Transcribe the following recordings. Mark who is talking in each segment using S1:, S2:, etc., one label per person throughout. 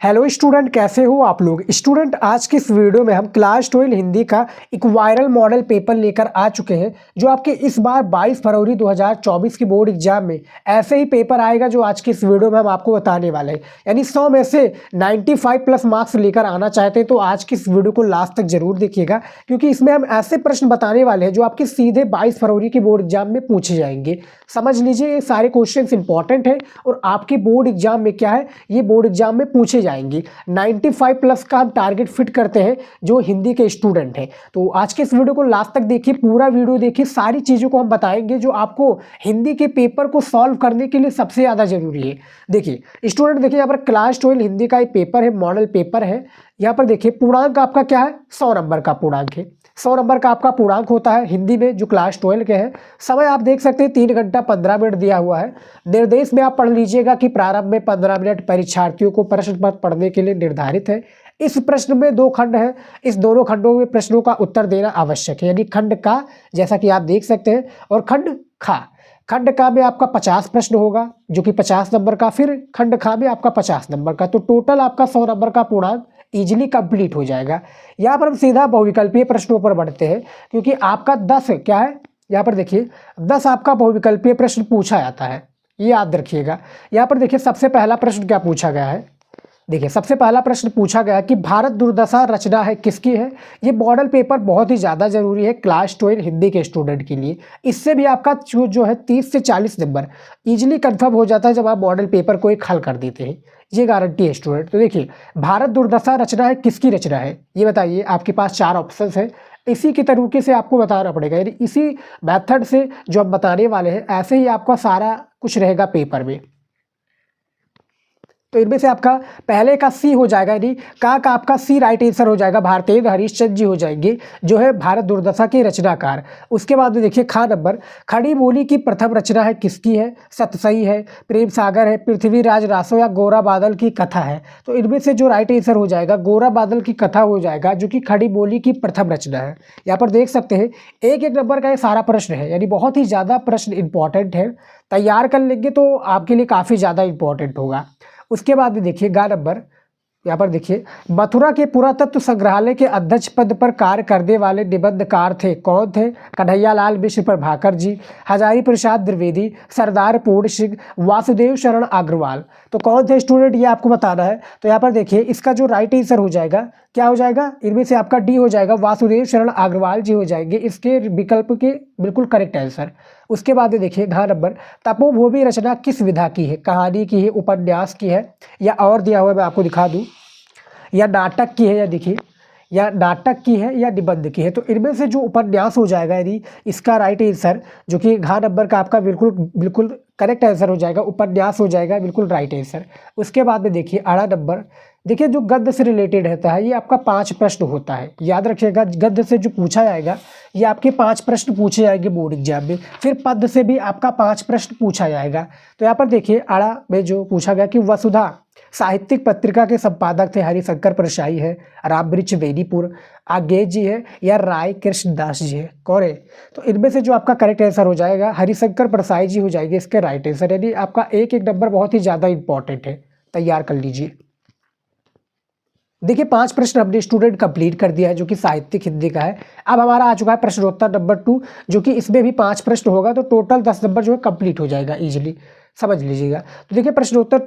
S1: Hello student, कैसे हो आप लोग। स्टूडेंट, आज की इस वीडियो में हम क्लास 12 हिंदी का एक वायरल मॉडल पेपर लेकर आ चुके हैं जो आपके इस बार 22 फरवरी 2024 की बोर्ड एग्जाम में ऐसे ही पेपर आएगा जो आज की इस वीडियो में हम आपको बताने वाले हैं। यानी 100 में से 95 प्लस मार्क्स लेकर आना चाहते हैं तो आज की इस वीडियो को लास्ट तक जरूर देखिएगा, क्योंकि इसमें हम ऐसे प्रश्न बताने वाले हैं जो आपके सीधे 22 फरवरी की बोर्ड एग्जाम में पूछे जाएंगे। समझ लीजिए, ये सारे क्वेश्चन इंपॉर्टेंट है और आपके बोर्ड एग्जाम में क्या है, ये बोर्ड एग्जाम में पूछे जाएंगी। 95 प्लस का हम टारगेट फिट करते हैं जो हिंदी के स्टूडेंट हैं। तो आज के इस वीडियो को लास्ट तक देखिए, पूरा वीडियो देखिए, सारी चीज़ों को हम बताएंगे जो आपको हिंदी के पेपर को सॉल्व करने के लिए सबसे ज़्यादा जरूरी है। देखिए स्टूडेंट, देखिए यहाँ पर क्लास 12 हिंदी का एक पेपर है, मॉडल पेपर है। यहाँ पर देखिए पूर्णांक आपका क्या है, 100 नंबर का पूर्णांक है। 100 नंबर का आपका पूर्णांक होता है हिंदी में जो क्लास 12 के हैं। समय आप देख सकते हैं 3 घंटा 15 मिनट दिया हुआ है। निर्देश में आप पढ़ लीजिएगा कि प्रारंभ में 15 मिनट परीक्षार्थियों को प्रश्न पत्र पढ़ने के लिए निर्धारित है। इस प्रश्न में 2 खंड है, इस दोनों खंडों में प्रश्नों का उत्तर देना आवश्यक है। यानी खंड का जैसा कि आप देख सकते हैं और खंड खा। खंड का में आपका 50 प्रश्न होगा जो कि 50 नंबर का, फिर खंड खा में आपका 50 नंबर का। तो टोटल आपका 100 नंबर का पूर्णांक इजीली कंप्लीट हो जाएगा। यहाँ पर हम सीधा बहुविकल्पीय प्रश्नों पर बढ़ते हैं, क्योंकि आपका 10 क्या है, यहाँ पर देखिए 10 आपका बहुविकल्पीय प्रश्न पूछा जाता है, ये याद रखिएगा। यहाँ पर देखिए सबसे पहला प्रश्न क्या पूछा गया है। देखिए सबसे पहला प्रश्न पूछा गया कि भारत दुर्दशा रचना है किसकी है। ये मॉडल पेपर बहुत ही ज़्यादा जरूरी है क्लास 12 हिंदी के स्टूडेंट के लिए। इससे भी आपका जो है 30 से 40 नंबर इजीली कंफर्म हो जाता है जब आप मॉडल पेपर को एक हल कर देते हैं, ये गारंटी है स्टूडेंट। तो देखिए भारत दुर्दशा रचना है किसकी रचना है, ये बताइए। आपके पास 4 ऑप्शन है, इसी के तरीके से आपको बताना पड़ेगा। यानी इसी मेथड से जो हम बताने वाले हैं ऐसे ही आपका सारा कुछ रहेगा पेपर में। तो इनमें से आपका पहले का सी हो जाएगा, यानी का आपका सी राइट आंसर हो जाएगा। भारतेंद्र हरिश्चंद्र जी हो जाएंगे जो है भारत दुर्दशा के रचनाकार। उसके बाद में देखिए खा नंबर, खड़ी बोली की प्रथम रचना है किसकी है, सतसई है, प्रेम सागर है, पृथ्वीराज रासो या गोरा बादल की कथा है। तो इनमें से जो राइट आंसर हो जाएगा गोरा बादल की कथा हो जाएगा, जो कि खड़ी बोली की प्रथम रचना है। यहाँ पर देख सकते हैं एक एक नंबर का ये सारा प्रश्न है, यानी बहुत ही ज़्यादा प्रश्न इंपॉर्टेंट है। तैयार कर लेंगे तो आपके लिए काफ़ी ज़्यादा इंपॉर्टेंट होगा। उसके बाद में देखिए गा नंबर, यहाँ पर देखिए मथुरा के पुरातत्व संग्रहालय के अध्यक्ष पद पर कार्य करने वाले निबंधकार थे, कौन थे। कन्हैयालाल मिश्र प्रभाकर जी, हजारी प्रसाद द्विवेदी, सरदार पूर्ण सिंह, वासुदेव शरण अग्रवाल। तो कौन थे स्टूडेंट, ये आपको बताना है। तो यहाँ पर देखिए इसका जो राइट आंसर हो जाएगा क्या हो जाएगा, इनमें से आपका डी हो जाएगा, वासुदेव शरण अग्रवाल जी हो जाएंगे इसके विकल्प के बिल्कुल करेक्ट आंसर। उसके बाद देखिए घ नंबर, तपोभूमि रचना किस विधा की है, कहानी की है, उपन्यास की है, या और दिया हुआ मैं आपको दिखा दूं, या नाटक की है, या देखिए या नाटक की है या निबंध की है। तो इनमें से जो उपन्यास हो जाएगा, यानी इसका राइट आंसर जो कि घ नंबर का आपका बिल्कुल बिल्कुल करेक्ट आंसर हो जाएगा, उपन्यास हो जाएगा बिल्कुल राइट आंसर। उसके बाद में देखिए अड़ा नंबर, देखिए जो गद्य से रिलेटेड रहता है ये आपका 5 प्रश्न होता है, याद रखिएगा। गद्य से जो पूछा जाएगा ये आपके 5 प्रश्न पूछे जाएंगे बोर्ड एग्जाम में। फिर पद्य से भी आपका 5 प्रश्न पूछा जाएगा। तो यहाँ पर देखिए अड़ा में जो पूछा गया कि वसुधा साहित्यिक पत्रिका के संपादक थे हरिशंकर परसाई है, रामवृक्ष बेनीपुर आगे जी है, या राय कृष्णदास जी है, कौन है। तो इनमें से जो आपका करेक्ट आंसर हो जाएगा हरिशंकर परसाई जी हो जाएंगे इसके राइट आंसर। यानी आपका एक एक नंबर बहुत ही ज़्यादा इंपॉर्टेंट है, तैयार कर लीजिए। देखिए 5 प्रश्न हमने स्टूडेंट कंप्लीट कर दिया है जो कि साहित्यिक हिंदी का है। अब हमारा आ चुका है प्रश्नोत्तर नंबर 2, जो कि इसमें भी 5 प्रश्न होगा, तो टोटल 10 नंबर जो है कंप्लीट हो जाएगा इजीली, समझ लीजिएगा। तो देखिए प्रश्नोत्तर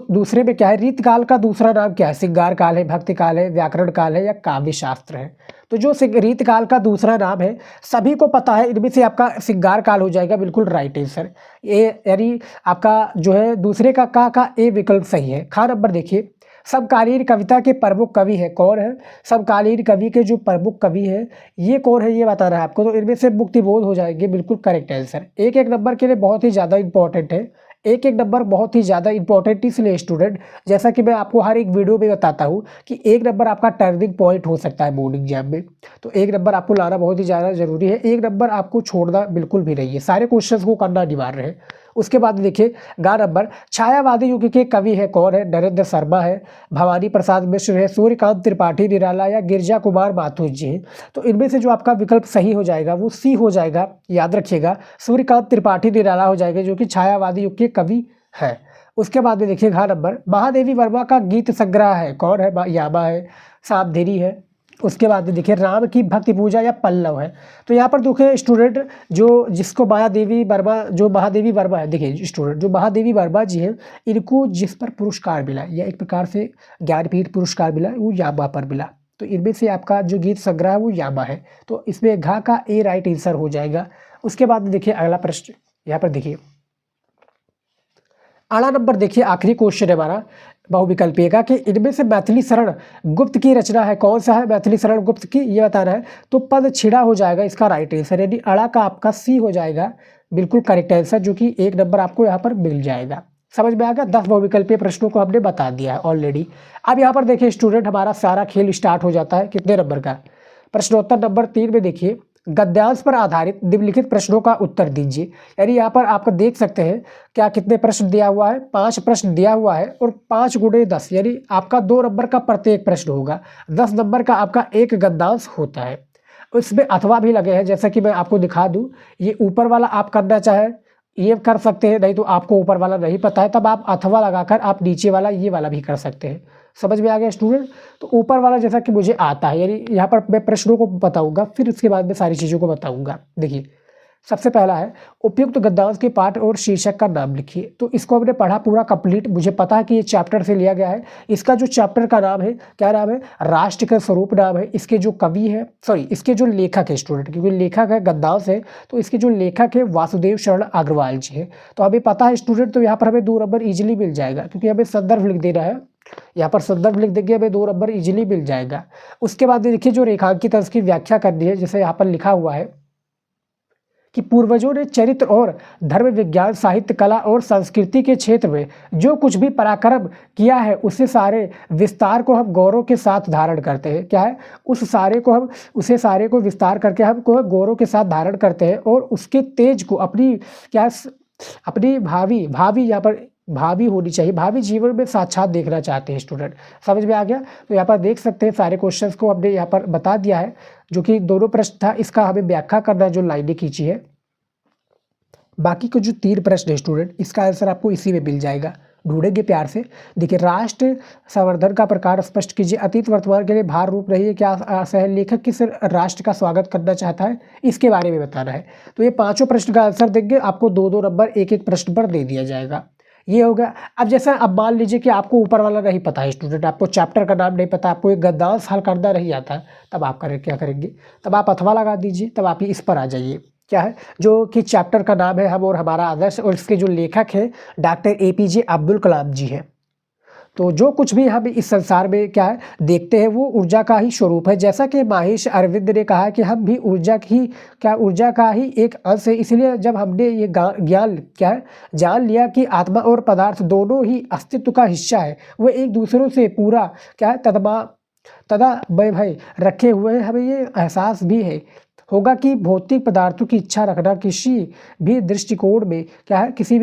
S1: दूसरे में क्या है, रीतकाल का दूसरा नाम क्या है, श्रृंगार काल है, भक्ति काल है, व्याकरण काल है, या काव्य शास्त्र है। तो जो रीतकाल का दूसरा नाम है सभी को पता है, इनमें से आपका श्रृंगार काल हो जाएगा बिल्कुल राइट आंसर। ये यानी आपका जो है दूसरे का ए विकल्प सही है। खा नंबर देखिए, समकालीन कविता के प्रमुख कवि है, कौन है। समकालीन कवि के जो प्रमुख कवि है ये कौन है, ये बताना है आपको। तो इनमें से मुक्तिबोध हो जाएंगे बिल्कुल करेक्ट आंसर। एक एक नंबर के लिए बहुत ही ज़्यादा इंपॉर्टेंट है, एक एक नंबर बहुत ही ज़्यादा इंपॉर्टेंट इसलिए स्टूडेंट, जैसा कि मैं आपको हर एक वीडियो में बताता हूँ कि एक नंबर आपका टर्निंग पॉइंट हो सकता है बोर्ड एग्जाम में। तो एक नंबर आपको लाना बहुत ही ज़्यादा जरूरी है, एक नंबर आपको छोड़ना बिल्कुल भी नहीं है, सारे क्वेश्चंस को करना अनिवार्य है। उसके बाद देखिए गा नंबर, छायावादी युग के कवि है, कौन है। नरेंद्र शर्मा है, भवानी प्रसाद मिश्र है, सूर्यकांत त्रिपाठी निराला, या गिरजा कुमार माथुर जी है। तो इनमें से जो आपका विकल्प सही हो जाएगा वो सी हो जाएगा, याद रखिएगा, सूर्यकांत त्रिपाठी निराला हो जाएगा जो कि छायावादी युग के कवि है। उसके बाद में देखिए घ नंबर, महादेवी वर्मा का गीत संग्रह है, कौन है? यामा है, सामधेरी है। उसके बाद में देखिए राम की भक्ति पूजा या पल्लव है। तो यहाँ पर देखिए स्टूडेंट जो जिसको महादेवी वर्मा, जो महादेवी वर्मा है, देखिए स्टूडेंट जो महादेवी वर्मा जी हैं, इनको जिस पर पुरस्कार मिला या एक प्रकार से ज्ञानपीठ पुरस्कार मिला, वो यामा पर मिला। तो इनमें से आपका जो गीत संग्रह है वो यामा है। तो इसमें घ का ए राइट आंसर हो जाएगा। उसके बाद देखिए अगला प्रश्न, यहाँ पर देखिए अगला नंबर देखिए, आखिरी क्वेश्चन है हमारा बहुविकल्पीय का, कि इनमें से मैथिली शरण गुप्त की रचना है, कौन सा है मैथिली शरण गुप्त की, ये बताना है। तो पद छिड़ा हो जाएगा इसका राइट आंसर, यानी अड़ा का आपका सी हो जाएगा बिल्कुल करेक्ट आंसर, जो कि 1 नंबर आपको यहाँ पर मिल जाएगा। समझ में आ गया? 10 बहुविकल्पीय प्रश्नों को हमने बता दिया है ऑलरेडी। अब यहाँ पर देखिए स्टूडेंट हमारा सारा खेल स्टार्ट हो जाता है कितने नंबर का? प्रश्नोत्तर नंबर 3 में देखिए, गद्यांश पर आधारित निम्नलिखित प्रश्नों का उत्तर दीजिए। यानी यहाँ पर आपको देख सकते हैं क्या कितने प्रश्न दिया हुआ है, 5 प्रश्न दिया हुआ है और 5 गुणे 10, यानी आपका 2 नंबर का प्रत्येक प्रश्न होगा। 10 नंबर का आपका एक गद्यांश होता है। इसमें अथवा भी लगे हैं, जैसा कि मैं आपको दिखा दूं, ये ऊपर वाला आप करना चाहे ये कर सकते हैं, नहीं तो आपको ऊपर वाला नहीं पता है तब आप अथवा लगाकर आप नीचे वाला ये वाला भी कर सकते हैं। समझ में आ गया स्टूडेंट? तो ऊपर वाला जैसा कि मुझे आता है, यानी यहाँ पर मैं प्रश्नों को बताऊंगा, फिर उसके बाद में सारी चीज़ों को बताऊंगा। देखिए सबसे पहला है, उपयुक्त गद्यांश के पाठ और शीर्षक का नाम लिखिए। तो इसको हमने पढ़ा पूरा कंप्लीट, मुझे पता है कि ये चैप्टर से लिया गया है। इसका जो चैप्टर का नाम है, क्या नाम है? राष्ट्र का स्वरूप नाम है। इसके जो कवि है, सॉरी इसके जो लेखक है स्टूडेंट, क्योंकि लेखक है गद्यांश है, तो इसके जो लेखक है वासुदेव शरण अग्रवाल जी है। तो हमें पता है स्टूडेंट, तो यहाँ पर हमें 2 नंबर ईजिली मिल जाएगा, क्योंकि हमें संदर्भ लिख देना है। यहाँ पर संदर्भ लिख देंगे, हमें 2 नंबर इजीली मिल जाएगा। उसके बाद देखिए जो रेखांकित है उसकी व्याख्या करनी है, जैसे यहाँ पर लिखा हुआ है कि पूर्वजों ने चरित्र और धर्म विज्ञान, साहित्य, कला और संस्कृति के क्षेत्र में जो कुछ भी पराक्रम किया है, उसे सारे विस्तार को हम गौरव के साथ धारण करते हैं। क्या है? उसे सारे को विस्तार करके हम को गौरव के साथ धारण करते हैं और उसके तेज को अपनी अपनी भावी यहाँ पर भावी होनी चाहिए, भावी जीवन में साक्षात देखना चाहते हैं स्टूडेंट। समझ में आ गया? तो यहाँ पर देख सकते हैं सारे क्वेश्चंस को हमने यहाँ पर बता दिया है, जो कि दोनों प्रश्न था, इसका हमें व्याख्या करना है, जो लाइनें खींची है। बाकी के जो 3 प्रश्न है स्टूडेंट, इसका आंसर आपको इसी में मिल जाएगा, ढूंढेंगे प्यार से। देखिए राष्ट्र संवर्धन का प्रकार स्पष्ट कीजिए, अतीत वर्तमान के लिए भार रूप रही है, क्या सह लेखक किस राष्ट्र का स्वागत करना चाहता है, इसके बारे में बताना है। तो ये 5 प्रश्न का आंसर देंगे, आपको 2-2 नंबर एक प्रश्न पर दे दिया जाएगा। ये हो गया। अब जैसा अब मान लीजिए कि आपको ऊपर वाला नहीं पता है स्टूडेंट, आपको चैप्टर का नाम नहीं पता, आपको एक गद्यांश हल करना नहीं आता, तब आप क्या करेंगे? तब आप अथवा लगा दीजिए, तब आप इस पर आ जाइए। क्या है? जो कि चैप्टर का नाम है हम और हमारा आदर्श, और इसके जो लेखक है डॉक्टर APJ अब्दुल कलाम जी है। तो जो कुछ भी हम इस संसार में क्या है देखते हैं, वो ऊर्जा का ही स्वरूप है। जैसा कि महेश अरविंद ने कहा कि हम भी ऊर्जा का ही एक अंश है। इसलिए जब हमने ये ज्ञान क्या है जान लिया कि आत्मा और पदार्थ दोनों ही अस्तित्व का हिस्सा है, वो एक दूसरों से पूरा क्या है तदा भाई रखे हुए हैं, हमें ये एहसास भी होगा कि भौतिक पदार्थों की इच्छा रखना किसी भी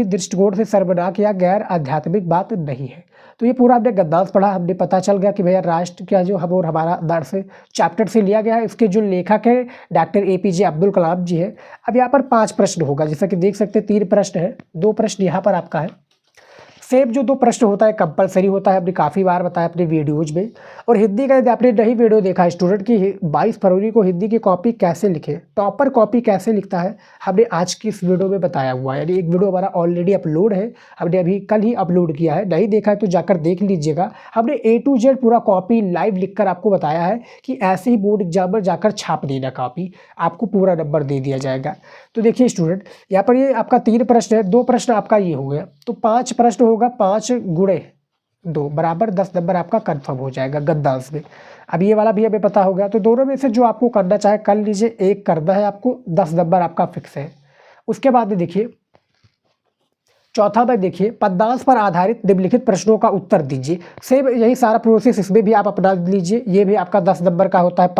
S1: दृष्टिकोण से शर्मनाक या गैर आध्यात्मिक बात नहीं है। तो ये पूरा हमने गद्यांश पढ़ा, हमने पता चल गया कि भैया राष्ट्र क्या जो हम और हमारा आदर्श चैप्टर से लिया गया है। इसके जो लेखक है डॉक्टर APJ अब्दुल कलाम जी है। अब यहाँ पर 5 प्रश्न होगा, जैसा कि देख सकते हैं 3 प्रश्न है, 2 प्रश्न यहाँ पर आपका है। सेम जो 2 प्रश्न होता है कंपलसरी होता है, हमने काफ़ी बार बताया अपने वीडियोज में। और हिंदी का यदि आपने नहीं वीडियो देखा स्टूडेंट की 22 फरवरी को हिंदी की कॉपी कैसे लिखे, टॉपर कॉपी कैसे लिखता है, हमने आज की इस वीडियो में बताया हुआ है। यानी एक वीडियो हमारा ऑलरेडी अपलोड है, हमने अभी कल ही अपलोड किया है, नहीं देखा है तो जाकर देख लीजिएगा। हमने A to Z पूरा कॉपी लाइव लिखकर आपको बताया है कि ऐसे ही बोर्ड एग्जाम में जाकर छाप देना कॉपी, आपको पूरा नंबर दे दिया जाएगा। तो देखिए स्टूडेंट यहाँ पर ये आपका 3 प्रश्न है, 2 प्रश्न आपका ये हो गया, तो 5 प्रश्न होगा, 5 गुणे 2 बराबर 10 नंबर आपका कंफर्म हो जाएगा गद्यांश में। अब ये वाला भी हमें पता हो गया, तो दोनों में से जो आपको करना चाहे कर लीजिए, एक करना है आपको, 10 नंबर आपका फिक्स है। उसके बाद में देखिए चौथा में देखिए पद्यांश पर आधारित निम्नलिखित प्रश्नों का उत्तर दीजिए। सेम यही सारा प्रोसेस इसमें भी आप अपना लीजिए, ये भी आपका 10 नंबर का होता है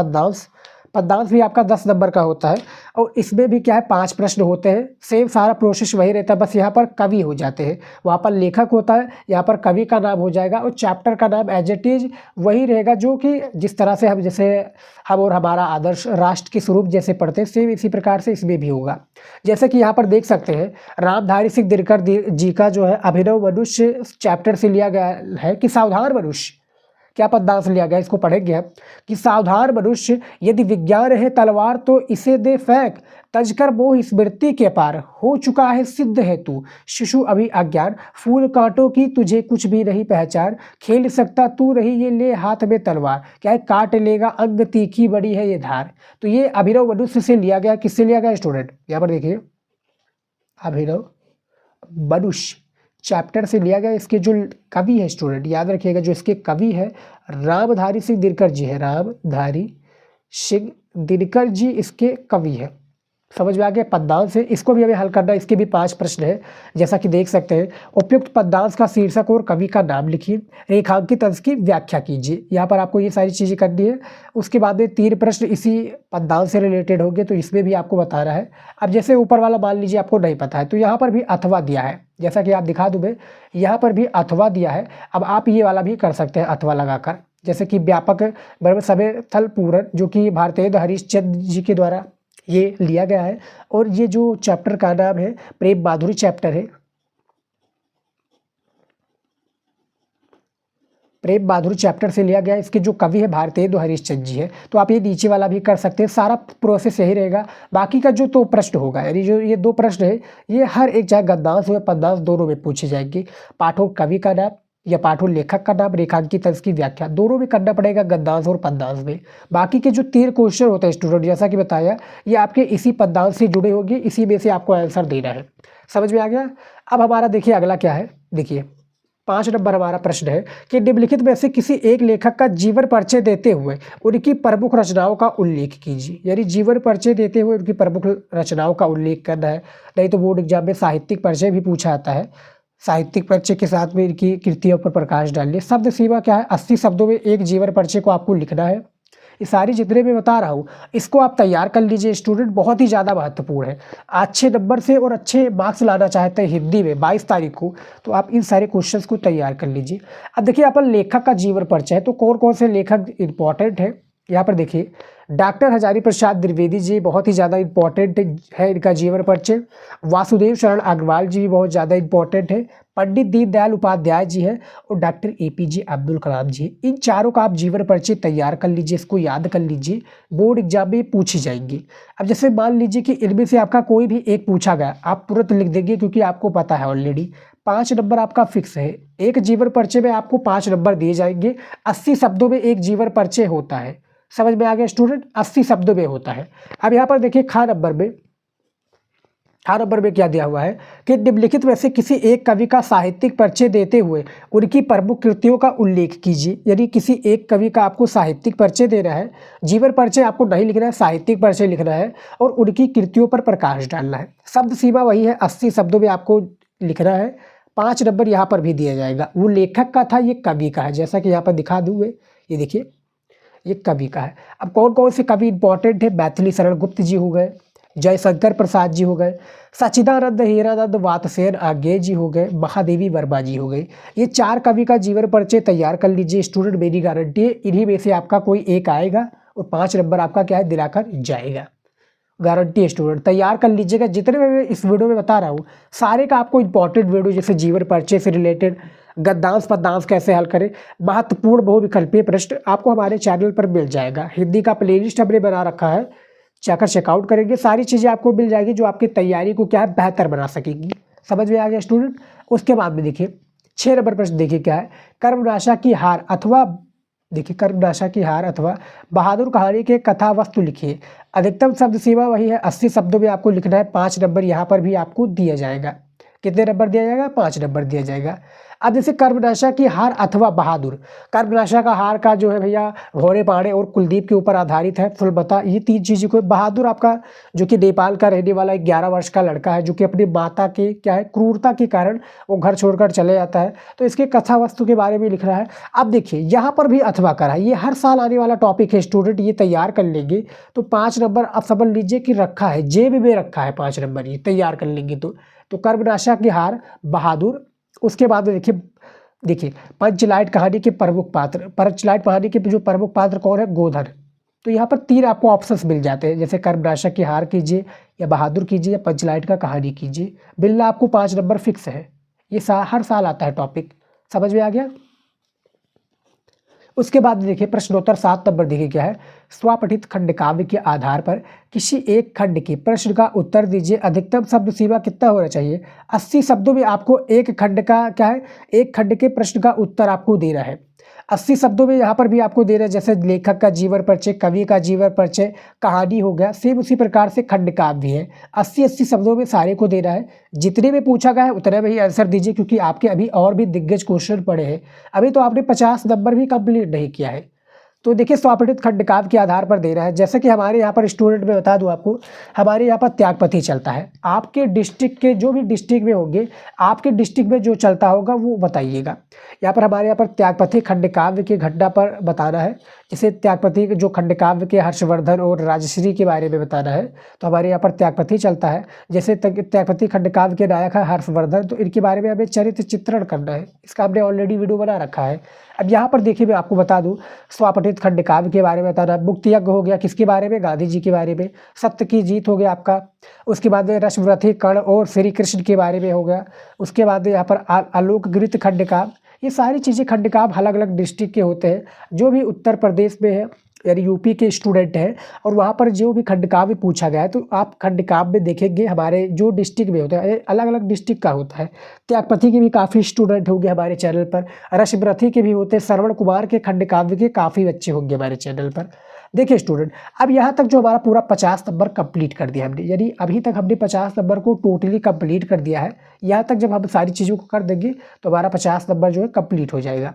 S1: पद्यांश भी आपका 10 नंबर का होता है और इसमें भी क्या है 5 प्रश्न होते हैं। सेम सारा प्रोसेस वही रहता है, बस यहाँ पर कवि हो जाते हैं, वहाँ पर लेखक होता है, यहाँ पर कवि का नाम हो जाएगा और चैप्टर का नाम एज इट इज वही रहेगा, जो कि जिस तरह से हम जैसे हम और हमारा आदर्श राष्ट्र के स्वरूप जैसे पढ़ते हैं सेम इसी प्रकार से इसमें भी होगा। जैसे कि यहाँ पर देख सकते हैं रामधारी सिंह दिनकर जी का जो है अभिनव मनुष्य चैप्टर से लिया गया है कि सावधान मनुष्य, क्या पद्यांश लिया गया इसको पढ़ेंगे हम कि सावधान मनुष्य यदि विज्ञान है तलवार तो इसे दे फेंक, तजकर मोह स्मृति के पार हो चुका है सिद्ध है तू, शिशु अभी अज्ञान फूल कांटों की तुझे कुछ भी नहीं पहचान, खेल सकता तू रही ये ले हाथ में तलवार, क्या है काट लेगा अंग तीखी बड़ी है ये धार। तो ये अभिनव मनुष्य से लिया गया, किससे लिया गया स्टूडेंट, यहाँ पर देखिए अभिनव मनुष्य चैप्टर से लिया गया। इसके जो कवि है स्टूडेंट याद रखिएगा, जो इसके कवि है रामधारी सिंह दिनकर जी है, रामधारी सिंह दिनकर जी इसके कवि है। समझ में आ गया। पद्यांश है, इसको भी हमें हल करना है, इसके भी 5 प्रश्न है जैसा कि देख सकते हैं। उपयुक्त पद्यांश का शीर्षक और कवि का नाम लिखिए, रेखांकित अंश की व्याख्या कीजिए। यहाँ पर आपको ये सारी चीज़ें करनी है। उसके बाद में 3 प्रश्न इसी पद्यांश से रिलेटेड होंगे, तो इसमें भी आपको बताना है। अब जैसे ऊपर वाला मान लीजिए आपको नहीं पता है, तो यहाँ पर भी अथवा दिया है, जैसा कि आप दिखा दूँ मैं, यहाँ पर भी अथवा दिया है। अब आप ये वाला भी कर सकते हैं अथवा लगाकर, जैसे कि व्यापक बराबर समय थल पूरण, जो कि भारतेंदु हरिश्चंद्र जी के द्वारा ये लिया गया है। और ये जो चैप्टर का नाम है प्रेम माधुरी चैप्टर है, प्रेम माधुरी चैप्टर से लिया गया। इसके जो कवि है भारतेंदु हरिश्चंद्र जी है। तो आप ये नीचे वाला भी कर सकते हैं, सारा प्रोसेस यही रहेगा। बाकी का जो 2 प्रश्न होगा, यानी जो ये 2 प्रश्न है ये हर एक चाहे गद्यांश हो या पद्यांश दोनों में पूछे जाएंगे। पाठों कवि का नाम या पाठों लेखक का नाम, रेखांकित अंश की व्याख्या, दोनों में करना पड़ेगा गद्यांश और पद्यांश में। बाकी के जो 3 क्वेश्चन होते हैं स्टूडेंट, जैसा कि बताया, ये आपके इसी पद्यांश से जुड़े होंगे, इसी में से आपको आंसर देना है। समझ में आ गया। अब हमारा देखिए अगला क्या है, देखिए 5 नंबर हमारा प्रश्न है कि निम्नलिखित में से किसी एक लेखक का जीवन परिचय देते हुए उनकी प्रमुख रचनाओं का उल्लेख कीजिए। यानी जीवन परिचय देते हुए उनकी प्रमुख रचनाओं का उल्लेख करना है। नहीं तो बोर्ड एग्जाम में साहित्यिक परिचय भी पूछा जाता है, साहित्यिक परिचय के साथ में इनकी कृतियों पर प्रकाश डालिए। शब्द सीमा क्या है, 80 शब्दों में एक जीवन परिचय को आपको लिखना है। ये सारी जितने मैं बता रहा हूँ इसको आप तैयार कर लीजिए स्टूडेंट, बहुत ही ज़्यादा महत्वपूर्ण है। अच्छे नंबर से और अच्छे मार्क्स लाना चाहते हैं हिंदी में 22 तारीख को, तो आप इन सारे क्वेश्चंस को तैयार कर लीजिए। अब देखिए अपन लेखक का जीवन परिचय है, तो कौन कौन से लेखक इंपॉर्टेंट है यहाँ पर देखिए। डॉक्टर हजारी प्रसाद द्विवेदी जी बहुत ही ज़्यादा इंपॉर्टेंट है इनका जीवन परिचय। वासुदेव शरण अग्रवाल जी भी बहुत ज़्यादा इंपॉर्टेंट है। पंडित दीनदयाल उपाध्याय जी हैं और डॉक्टर APJ अब्दुल कलाम जी। इन चारों का आप जीवन परिचय तैयार कर लीजिए, इसको याद कर लीजिए, बोर्ड एग्जाम में पूछी जाएंगी। अब जैसे मान लीजिए कि इनमें से आपका कोई भी एक पूछा गया, आप तुरंत लिख देंगे क्योंकि आपको पता है ऑलरेडी 5 नंबर आपका फिक्स है। एक जीवन परिचय में आपको 5 नंबर दिए जाएंगे। 80 शब्दों में एक जीवन परिचय होता है। समझ में आ गया स्टूडेंट, 80 शब्दों में होता है। अब यहाँ पर देखिए खा नंबर में क्या दिया हुआ है कि निम्नलिखित में से किसी एक कवि का साहित्यिक परिचय देते हुए उनकी प्रमुख कृतियों का उल्लेख कीजिए। यानी किसी एक कवि का आपको साहित्यिक परिचय देना है, जीवन परिचय आपको नहीं लिखना है, साहित्यिक परिचय लिखना है और उनकी कृतियों पर प्रकाश डालना है। शब्द सीमा वही है, 80 शब्दों में आपको लिखना है। 5 नंबर यहाँ पर भी दिया जाएगा। वो लेखक का था, ये कवि का है, जैसा कि यहाँ पर दिखा दूँ ये देखिए ये कवि का है। अब कौन कौन से कवि इंपॉर्टेंट है, मैथिली शरण गुप्त जी हो गए, जयशंकर प्रसाद जी हो गए, सच्चिदानंद हीरानंद वातसेन आज्ञे जी हो गए, महादेवी वर्मा जी हो गए। ये 4 कवि का जीवन परिचय तैयार कर लीजिए स्टूडेंट, मेरी गारंटी है इन्हीं में से आपका कोई एक आएगा और 5 नंबर आपका क्या है दिलाकर जाएगा, गारंटी है स्टूडेंट। तैयार कर लीजिएगा। जितने मैं इस वीडियो में बता रहा हूँ सारे का आपको इंपॉर्टेंट वीडियो, जैसे जीवन परिचय से रिलेटेड, गद्यांश पद्यांश कैसे हल करें, महत्वपूर्ण बहुविकल्पीय प्रश्न आपको हमारे चैनल पर मिल जाएगा। हिंदी का प्लेलिस्ट हमने बना रखा है, जाकर चेकआउट करेंगे, सारी चीज़ें आपको मिल जाएगी जो आपकी तैयारी को क्या है बेहतर बना सकेगी। समझ में आ गया स्टूडेंट। उसके बाद में देखिए 6 नंबर प्रश्न देखिए क्या है, कर्मनाशा की हार अथवा देखिए कर्मनाशा की हार अथवा बहादुर कहानी के कथा वस्तु लिखिए। अधिकतम शब्द सीमा वही है, 80 शब्दों में आपको लिखना है। 5 नंबर यहाँ पर भी आपको दिया जाएगा। कितने नंबर दिया जाएगा, 5 नंबर दिया जाएगा। अब जैसे कर्मनाशा की हार अथवा बहादुर, कर्मनाशा का हार का जो है भैया घोड़े पाड़े और कुलदीप के ऊपर आधारित है। फुल बता ये 3 चीज़ों को। बहादुर आपका जो कि नेपाल का रहने वाला एक 11 वर्ष का लड़का है, जो कि अपनी माता के क्या है क्रूरता के कारण वो घर छोड़कर चले जाता है। तो इसके कथा वस्तु के बारे में लिख रहा है। अब देखिए यहाँ पर भी अथवा करा, ये हर साल आने वाला टॉपिक है स्टूडेंट, ये तैयार कर लेंगे तो 5 नंबर आप समझ लीजिए कि रखा है, जेब में रखा है 5 नंबर, ये तैयार कर लेंगे तो कर्मनाशा की हार, बहादुर। उसके बाद में देखिए पंचलाइट कहानी के प्रमुख पात्र, पंचलाइट कहानी के जो प्रमुख पात्र कौन है, गोधन। तो यहाँ पर 3 आपको ऑप्शंस मिल जाते हैं, जैसे कर्मनाशा की हार कीजिए या बहादुर कीजिए या पंचलाइट का कहानी कीजिए। बिल्ला आपको 5 नंबर फिक्स है, ये हर साल आता है टॉपिक, समझ में आ गया। उसके बाद देखिए प्रश्नोत्तर 7 नंबर देखिए क्या है, स्वपठित खंड काव्य के आधार पर किसी एक खंड के प्रश्न का उत्तर दीजिए। अधिकतम शब्द सीमा कितना होना चाहिए, 80 शब्दों में आपको एक खंड का क्या है, एक खंड के प्रश्न का उत्तर आपको देना है। 80 शब्दों में यहाँ पर भी आपको दे रहे हैं, जैसे लेखक का जीवन परिचय, कवि का जीवन परिचय, कहानी हो गया, सेम उसी प्रकार से खंड काव्य है। 80 शब्दों में सारे को देना है। जितने में पूछा गया है उतने में ही आंसर दीजिए, क्योंकि आपके अभी और भी दिग्गज क्वेश्चन पड़े हैं। अभी तो आपने 50 नंबर भी कंप्लीट नहीं किया है। तो देखिए स्वपठित खंड काव्य के आधार पर दे रहा है। जैसे कि हमारे यहाँ पर स्टूडेंट में बता दूं आपको, हमारे यहाँ पर त्यागपति चलता है। आपके डिस्ट्रिक्ट के जो भी डिस्ट्रिक्ट में होंगे, आपके डिस्ट्रिक्ट में जो चलता होगा वो बताइएगा। यहाँ पर हमारे यहाँ पर त्यागपति खंड काव्य की घटना पर बताना है। जैसे त्यागपति जो खंड काव्य के हर्षवर्धन और राजश्री के बारे में बताना है, तो हमारे यहाँ पर त्यागपति चलता है। जैसे त्यागपति खंड काव्य के नायक है हर्षवर्धन, तो इनके बारे में हमें चरित्र चित्रण करना है। इसका हमने ऑलरेडी वीडियो बना रखा है। अब यहाँ पर देखिए मैं आपको बता दूं, स्वपठित खंड काव्य के बारे में बताना। मुक्ति यज्ञ हो गया, किसके बारे में, गांधी जी के बारे में। सत्य की जीत हो गया आपका। उसके बाद में रश्मिरथी कर्ण और श्री कृष्ण के बारे में हो गया। उसके बाद यहाँ पर आलोकगीत खंड काव्य। ये सारी चीज़ें खंड काव्य अलग अलग डिस्ट्रिक्ट के होते हैं। जो भी उत्तर प्रदेश में है यानी यूपी के स्टूडेंट हैं और वहाँ पर जो भी खंड काव्य पूछा गया है, तो आप खंड काव्य में देखेंगे हमारे जो डिस्ट्रिक्ट में होता है, अलग अलग डिस्ट्रिक्ट का होता है। त्यागपति के भी काफ़ी स्टूडेंट होंगे हमारे चैनल पर, रश्मिरथी के भी होते हैं, श्रवण कुमार के खंड काव्य के काफ़ी बच्चे होंगे हमारे चैनल पर। देखिए स्टूडेंट, अब यहाँ तक जो हमारा पूरा 50 नंबर कंप्लीट कर दिया हमने, यानी अभी तक हमने 50 नंबर को टोटली कंप्लीट कर दिया है। यहाँ तक जब हम सारी चीज़ों को कर देंगे तो हमारा 50 नंबर जो है कंप्लीट हो जाएगा।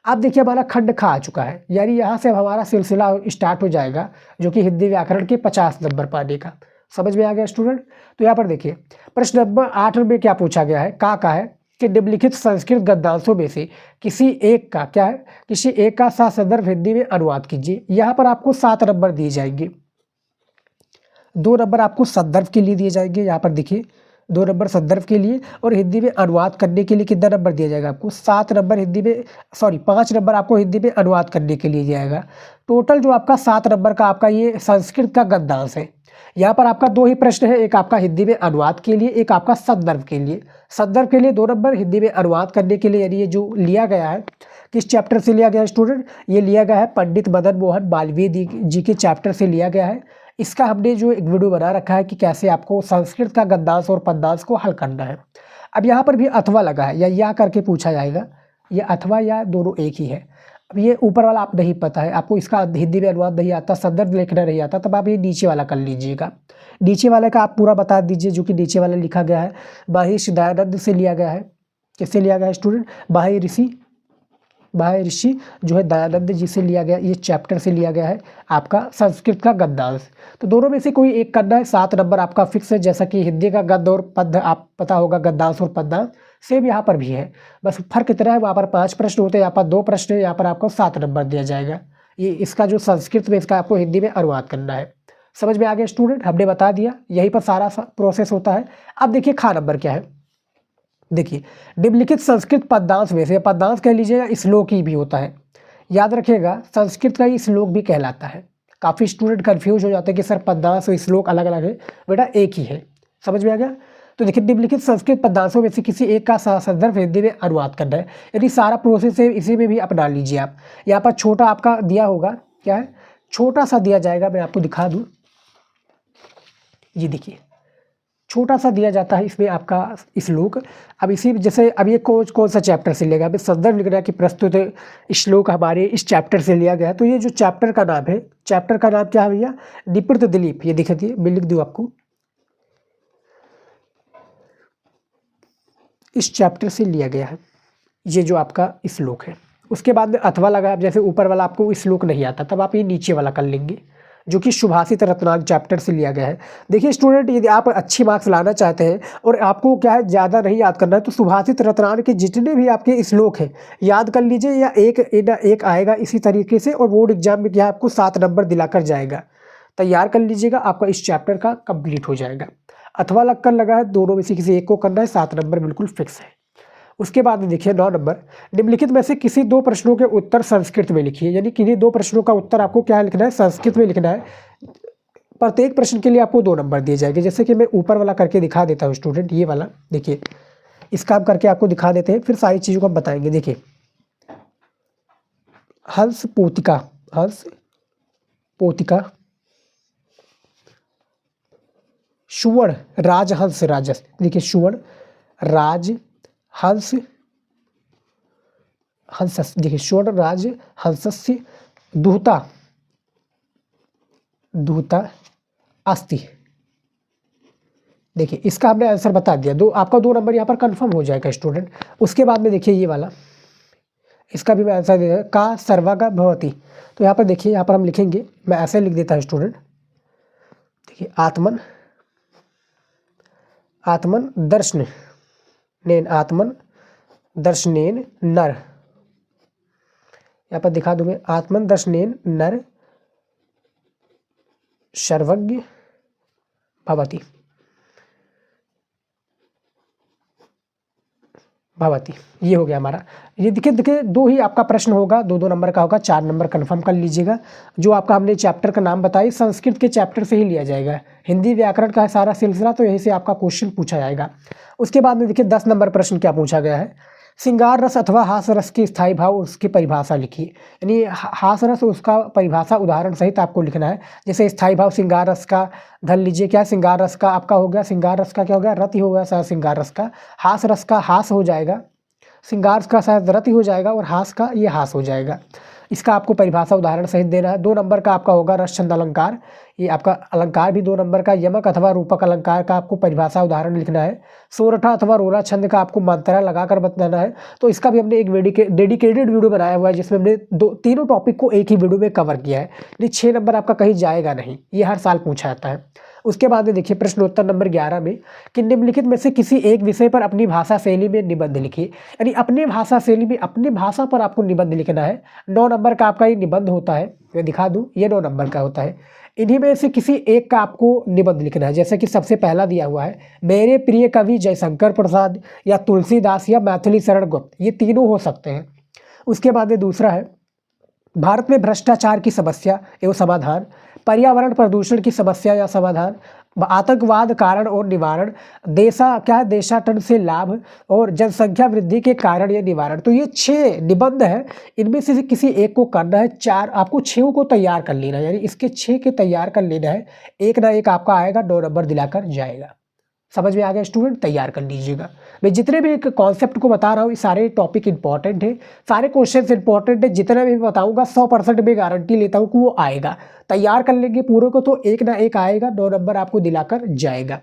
S1: अब देखिए हमारा खंड खा आ चुका है, यानी यहाँ से हमारा सिलसिला स्टार्ट हो जाएगा, जो कि हिंदी व्याकरण के 50 नंबर पाने का। समझ में आ गया स्टूडेंट। तो यहाँ पर देखिए प्रश्न नंबर 8 में क्या पूछा गया है, का है कि निम्नलिखित संस्कृत गद्यांशों में से किसी एक का क्या है, किसी एक का संदर्भ हिंदी में अनुवाद कीजिए। यहाँ पर आपको 7 नंबर दिए जाएंगे। 2 नंबर आपको संदर्भ के लिए दिए जाएंगे। यहाँ पर देखिए 2 नंबर संदर्भ के लिए, और हिंदी में अनुवाद करने के लिए कितना नंबर दिया जाएगा आपको, 7 नंबर हिंदी में, 5 नंबर आपको हिंदी में अनुवाद करने के लिए दिया जाएगा। टोटल जो आपका 7 नंबर का आपका ये संस्कृत का गद्यांश है। यहाँ पर आपका 2 ही प्रश्न है, एक आपका हिंदी में अनुवाद के लिए, एक आपका संदर्भ के लिए। संदर्भ के लिए 2 नंबर, हिंदी में अनुवाद करने के लिए, यानी ये जो लिया गया है किस चैप्टर से लिया गया है स्टूडेंट, ये लिया गया है पंडित मदन मोहन मालवीय जी के चैप्टर से लिया गया है। इसका हमने जो एक वीडियो बना रखा है कि कैसे आपको संस्कृत का गद्यांश और पद्यांश को हल करना है। अब यहाँ पर भी अथवा लगा है या करके पूछा जाएगा, ये अथवा या दोनों एक ही है। अब ये ऊपर वाला आप नहीं पता है, आपको इसका हिंदी में अनुवाद नहीं आता, संदर्भ लिखना नहीं आता, तब आप ये नीचे वाला कर लीजिएगा। नीचे वाले का आप पूरा बता दीजिए, जो कि नीचे वाला लिखा गया है महर्षि दयानंद से लिया गया है। किससे लिया गया है स्टूडेंट, महर्षि जो है दयानंद जी से लिया गया, ये चैप्टर से लिया गया है आपका संस्कृत का गद्यांश। तो दोनों में से कोई एक करना है। 7 नंबर आपका फिक्स है, जैसा कि हिंदी का गद्य और पद्य आप पता होगा, गद्यांश और पद्यांश सेम यहाँ पर भी है। बस फर्क इतना है, वहाँ पर 5 प्रश्न होते हैं, यहाँ पर 2 प्रश्न है, यहाँ पर आपको 7 नंबर दिया जाएगा। ये इसका जो संस्कृत में, इसका आपको हिंदी में अनुवाद करना है। समझ में आ गया स्टूडेंट, हमने बता दिया, यहीं पर सारा प्रोसेस होता है। अब देखिए खा नंबर क्या है। देखिए निम्नलिखित संस्कृत पद्यांश में से, पद्यांश कह लीजिएगा, श्लोक ही भी होता है, याद रखिएगा संस्कृत का ही श्लोक भी कहलाता है। काफ़ी स्टूडेंट कंफ्यूज हो जाते हैं कि सर पद्यांश और श्लोक अलग अलग है, बेटा एक ही है। समझ में आ गया। तो देखिए निम्नलिखित संस्कृत पद्यांशों में से किसी एक का संदर्भ हिंदी में अनुवाद करना है, यदि सारा प्रोसेस है इसी में भी अपना लीजिए आप। यहाँ पर छोटा आपका दिया होगा, क्या है, छोटा सा दिया जाएगा, मैं आपको दिखा दूँ, ये देखिए छोटा सा दिया जाता है इसमें आपका श्लोक। अब इसी जैसे अब ये कौन सा चैप्टर से लिया गया, अभी संदर्भ लिख रहा है कि प्रस्तुत श्लोक हमारे इस चैप्टर से लिया गया है। तो ये जो चैप्टर का नाम है, चैप्टर का नाम क्या है भैया, निपृत दिलीप। ये दिखती है, मैं लिख दूँ आपको, इस चैप्टर से लिया गया है, ये जो आपका श्लोक है। उसके बाद में अथवा लगा, जैसे ऊपर वाला आपको श्लोक नहीं आता तब आप ये नीचे वाला कर लेंगे, जो कि सुभाषित रत्नांक चैप्टर से लिया गया है। देखिए स्टूडेंट, यदि आप अच्छी मार्क्स लाना चाहते हैं और आपको क्या है ज़्यादा नहीं याद करना है, तो सुभाषित रत्नांक के जितने भी आपके श्लोक हैं याद कर लीजिए, या एक आएगा इसी तरीके से, और बोर्ड एग्जाम में क्या आपको 7 नंबर दिलाकर जाएगा। तैयार कर लीजिएगा, आपका इस चैप्टर का कंप्लीट हो जाएगा। अथवा लगकर लगा है, दोनों में से किसी एक को करना है, 7 नंबर बिल्कुल फिक्स है। उसके बाद में देखिए 9 नंबर, निम्नलिखित में से किसी 2 प्रश्नों के उत्तर संस्कृत में लिखिए। यानी किन्हीं 2 प्रश्नों का उत्तर आपको क्या लिखना है, संस्कृत में लिखना है। प्रत्येक प्रश्न के लिए आपको 2 नंबर दिए जाएंगे। जैसे कि मैं ऊपर वाला करके दिखा देता हूँ स्टूडेंट, ये वाला देखिए, इसका हम करके आपको दिखा देते हैं, फिर सारी चीज़ों को हम बताएंगे। देखिए हंस पोतिका, हंस पोतिका, सुवर्ण राजहंस राजस, देखिए सुवर्ण राजहंस हंस, देखिए सुवर्ण राजहंसस्य दूता दूता अस्ति। देखिए इसका हमने आंसर बता दिया, आपका 2 नंबर यहाँ पर कंफर्म हो जाएगा स्टूडेंट। उसके बाद में देखिए ये वाला, इसका भी मैं आंसर दे, का सर्वगा भवति। तो यहाँ पर देखिए, यहाँ पर हम लिखेंगे, मैं ऐसे लिख देता हूँ स्टूडेंट। देखिए आत्मन दर्शनेन नर, यहाँ पर दिखा दूँ मैं, आत्मन दर्शनेन नर सर्वज्ञ भवति। ये हो गया हमारा। ये देखिए 2 ही आपका प्रश्न होगा, 2-2 नंबर का होगा, 4 नंबर कंफर्म कर लीजिएगा। जो आपका हमने चैप्टर का नाम बताई, संस्कृत के चैप्टर से ही लिया जाएगा। हिंदी व्याकरण का है सारा सिलसिला, तो यहीं से आपका क्वेश्चन पूछा जाएगा। उसके बाद में देखिए 10 नंबर प्रश्न क्या पूछा गया है, श्रृंगार रस अथवा हास रस की स्थायी भाव, उसकी परिभाषा लिखिए। यानी हास रस, उसका परिभाषा उदाहरण सहित आपको लिखना है। जैसे स्थायी भाव श्रृंगार रस का धन लीजिए, क्या श्रृंगार रस का आपका हो गया, श्रृंगार रस का क्या हो गया, रति हो गया शायद श्रृंगार रस का। हास रस का हास हो जाएगा, श्रृंगार का शायद रति हो जाएगा, और हास का ये हास हो जाएगा। इसका आपको परिभाषा उदाहरण सहित देना है। 2 नंबर का आपका होगा रस छंद अलंकार, ये आपका अलंकार भी 2 नंबर का। यमक अथवा रूपक अलंकार का आपको परिभाषा उदाहरण लिखना है। सोरठा अथवा रोला छंद का आपको मात्रा लगाकर बताना है। तो इसका भी हमने एक डेडिकेटेड वीडियो बनाया हुआ है, जिसमें हमने तीनों टॉपिक को एक ही वीडियो में कवर किया है। यानी 6 नंबर आपका कहीं जाएगा नहीं, ये हर साल पूछा जाता है। उसके बाद में देखिए प्रश्नोत्तर नंबर 11 में, कि निम्नलिखित में से किसी एक विषय पर अपनी भाषा शैली में निबंध लिखिए। यानी अपनी भाषा शैली में, अपनी भाषा पर आपको निबंध लिखना है। 9 नंबर का आपका ये निबंध होता है, मैं दिखा दूं, ये 9 नंबर का होता है। इन्हीं में से किसी एक का आपको निबंध लिखना है। जैसे कि सबसे पहला दिया हुआ है, मेरे प्रिय कवि जयशंकर प्रसाद, या तुलसीदास, या मैथिली शरण गुप्त, ये तीनों हो सकते हैं। उसके बाद में दूसरा है, भारत में भ्रष्टाचार की समस्या एवं समाधान, पर्यावरण प्रदूषण की समस्या या समाधान, आतंकवाद कारण और निवारण, देशाटन से लाभ, और जनसंख्या वृद्धि के कारण या निवारण। तो ये 6 निबंध है, इनमें से किसी एक को करना है। 4 आपको 6 को तैयार कर लेना है, यानी इसके 6 के तैयार कर लेना है। एक ना एक आपका आएगा, 9 नंबर दिलाकर जाएगा। समझ में आ गया स्टूडेंट, तैयार कर लीजिएगा। मैं जितने भी कॉन्सेप्ट को बता रहा हूँ, ये सारे टॉपिक इंपॉर्टेंट है, सारे क्वेश्चन इंपॉर्टेंट है। जितने भी बताऊंगा 100% मैं गारंटी लेता हूँ कि वो आएगा। तैयार कर लेंगे पूरे को, तो एक ना एक आएगा, 9 नंबर आपको दिलाकर जाएगा।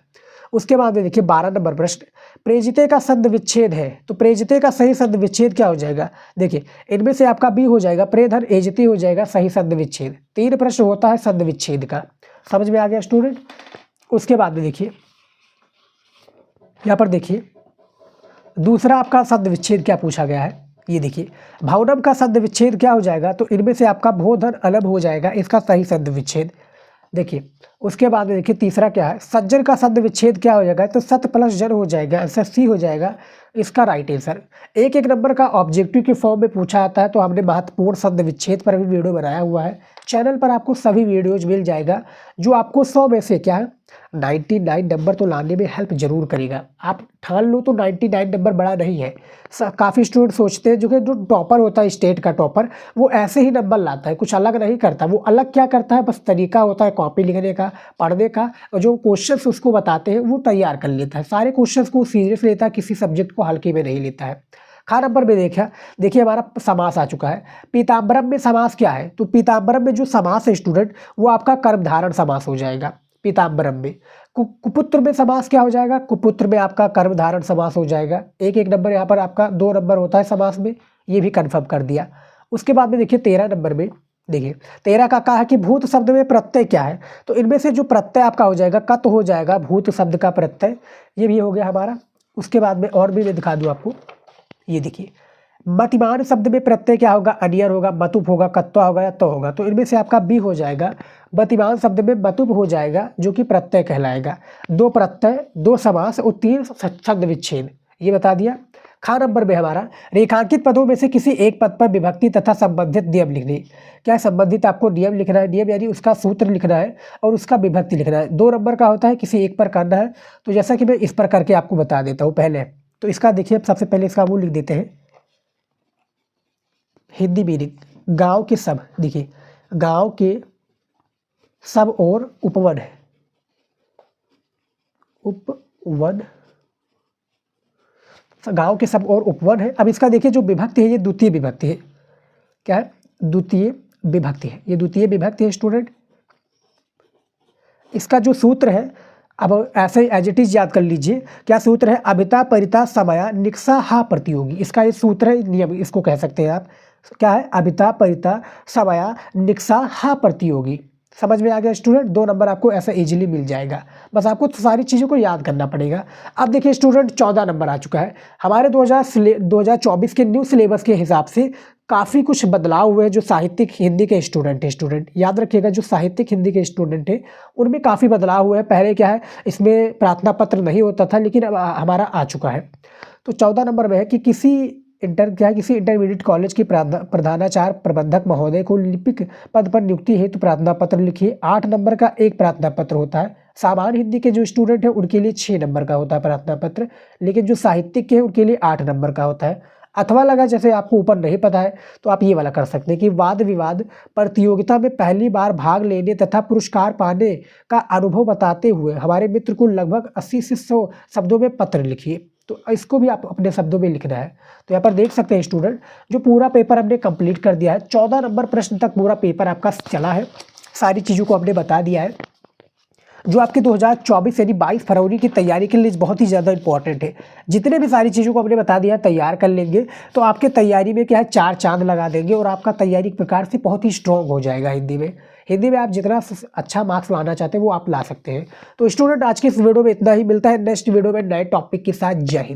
S1: उसके बाद देखिए 12 नंबर प्रश्न, प्रेजिते का संध विच्छेद है। तो प्रेजिते का सही संध विच्छेद क्या हो जाएगा, देखिए इनमें से आपका बी हो जाएगा, प्रेधन एजते हो जाएगा सही संध विच्छेद। 3 प्रश्न होता है संध विच्छेद का। समझ में आ गया स्टूडेंट। उसके बाद देखिए यहाँ पर देखिए दूसरा आपका संध विच्छेद क्या पूछा गया है, ये देखिए भावनम का संध विच्छेद क्या हो जाएगा, तो इनमें से आपका भोधन अलग हो जाएगा, इसका सही संध विच्छेद। देखिए उसके बाद में देखिए तीसरा क्या है, सज्जन का संध विच्छेद क्या हो जाएगा, तो सत प्लस जन हो जाएगा, ऐसा सी हो जाएगा इसका राइट आंसर। एक एक नंबर का ऑब्जेक्टिव के फॉर्म में पूछा जाता है, तो हमने महत्वपूर्ण संध विच्छेद पर भी वीडियो बनाया हुआ है। चैनल पर आपको सभी वीडियोज मिल जाएगा, जो आपको 100 में से क्या है 99 नंबर तो लाने में हेल्प जरूर करेगा। आप ठान लो तो 99 नंबर बड़ा नहीं है। काफ़ी स्टूडेंट सोचते हैं जो टॉपर होता है, स्टेट का टॉपर, वो ऐसे ही नंबर लाता है, कुछ अलग नहीं करता। वो अलग क्या करता है, बस तरीका होता है कॉपी लिखने का, पढ़ने का, और जो क्वेश्चंस उसको बताते हैं वो तैयार कर लेता है। सारे क्वेश्चंस को सीरियस लेता है, किसी सब्जेक्ट को हल्के में नहीं लेता है। खा नंबर में देखिए हमारा समास आ चुका है। पीताम्बरम में समास क्या है, तो पीताम्बरम में जो समास है स्टूडेंट, वो आपका कर्मधारण समास हो जाएगा। पीताम्बरम में। कुपुत्र में समास क्या हो जाएगा, कुपुत्र में आपका कर्मधारण समास हो जाएगा। एक एक नंबर यहाँ पर आपका 2 नंबर होता है समास में, ये भी कन्फर्म कर दिया। उसके बाद में देखिए 13 नंबर में, देखिए 13 का कहा है कि भूत शब्द में प्रत्यय क्या है, तो इनमें से जो प्रत्यय आपका हो जाएगा कत हो जाएगा भूत शब्द का प्रत्यय, ये भी हो गया हमारा। उसके बाद में और भी मैं दिखा दूँ आपको, ये देखिए मतिमान शब्द में प्रत्यय क्या होगा, अनियर होगा, मतुप होगा, कत्वा होगा या तो होगा, तो इनमें से आपका बी हो जाएगा। मतिमान शब्द में मतुप हो जाएगा जो कि प्रत्यय कहलाएगा। 2 प्रत्यय, 2 समास और 3 छंद विच्छेद, ये बता दिया। खा नंबर में हमारा रेखांकित पदों में से किसी एक पद पर विभक्ति तथा संबंधित नियम लिखने। क्या संबंधित आपको नियम लिखना है, नियम यानी उसका सूत्र लिखना है और उसका विभक्ति लिखना है। 2 नंबर का होता है, किसी एक पर करना है। तो जैसा कि मैं इस पर करके आपको बता देता हूँ पहले, तो इसका देखिए सबसे पहले इसका वो लिख देते हैं हिंदी मीनिंग। गांव के सब, देखिए गांव के सब और उपवन है, उपवन, गांव के सब और उपवन है। अब इसका देखिए जो विभक्ति है ये द्वितीय विभक्ति है। क्या है, द्वितीय विभक्ति है, ये द्वितीय विभक्ति है स्टूडेंट। इसका जो सूत्र है, अब ऐसे ही एज इट इज याद कर लीजिए, क्या सूत्र है, अभिता परिता समया निक्सा हा प्रतियोगी, इसका ये सूत्र है, नियम इसको कह सकते हैं आप। क्या है, अभिता परिता समया निक्सा हा प्रतियोगी। समझ में आ गया स्टूडेंट, 2 नंबर आपको ऐसा इजीली मिल जाएगा, बस आपको सारी चीज़ों को याद करना पड़ेगा। अब देखिए स्टूडेंट 14 नंबर आ चुका है हमारे 2024 के न्यू सिलेबस के हिसाब से। काफ़ी कुछ बदलाव हुए जो साहित्यिक हिंदी के स्टूडेंट याद रखिएगा, जो साहित्यिक हिंदी के स्टूडेंट है उनमें काफ़ी बदलाव हुए हैं। पहले क्या है, इसमें प्रार्थना पत्र नहीं होता था, लेकिन अब हमारा आ चुका है। तो 14 नंबर में है कि किसी इंटरमीडिएट कॉलेज की प्रधानाचार्य प्रबंधक महोदय को लिपिक पद पर नियुक्ति हेतु प्रार्थना पत्र लिखिए। 8 नंबर का एक प्रार्थना पत्र होता है। सामान्य हिंदी के जो स्टूडेंट है उनके लिए 6 नंबर का होता है प्रार्थना पत्र, लेकिन जो साहित्यिक के हैं उनके लिए 8 नंबर का होता है। अथवा लगा, जैसे आपको ऊपर नहीं पता है तो आप ये वाला कर सकते हैं कि वाद विवाद प्रतियोगिता में पहली बार भाग लेने तथा पुरस्कार पाने का अनुभव बताते हुए हमारे मित्र को लगभग 80 से 100 शब्दों में पत्र लिखिए। तो इसको भी आप अपने शब्दों में लिखना है। तो यहाँ पर देख सकते हैं स्टूडेंट, जो पूरा पेपर हमने कंप्लीट कर दिया है। 14 नंबर प्रश्न तक पूरा पेपर आपका चला है, सारी चीज़ों को हमने बता दिया है, जो आपके 2024 यानी 22 फरवरी की तैयारी के लिए बहुत ही ज़्यादा इंपॉर्टेंट है। जितने भी सारी चीज़ों को हमने बता दिया, तैयार कर लेंगे तो आपके तैयारी में क्या है, 4 चांद लगा देंगे और आपका तैयारी एक प्रकार से बहुत ही स्ट्रॉन्ग हो जाएगा। हिंदी में आप जितना अच्छा मार्क्स लाना चाहते हैं वो आप ला सकते हैं। तो स्टूडेंट आज की इस वीडियो में इतना ही, मिलता है नेक्स्ट वीडियो में नए टॉपिक के साथ। जय हिंद।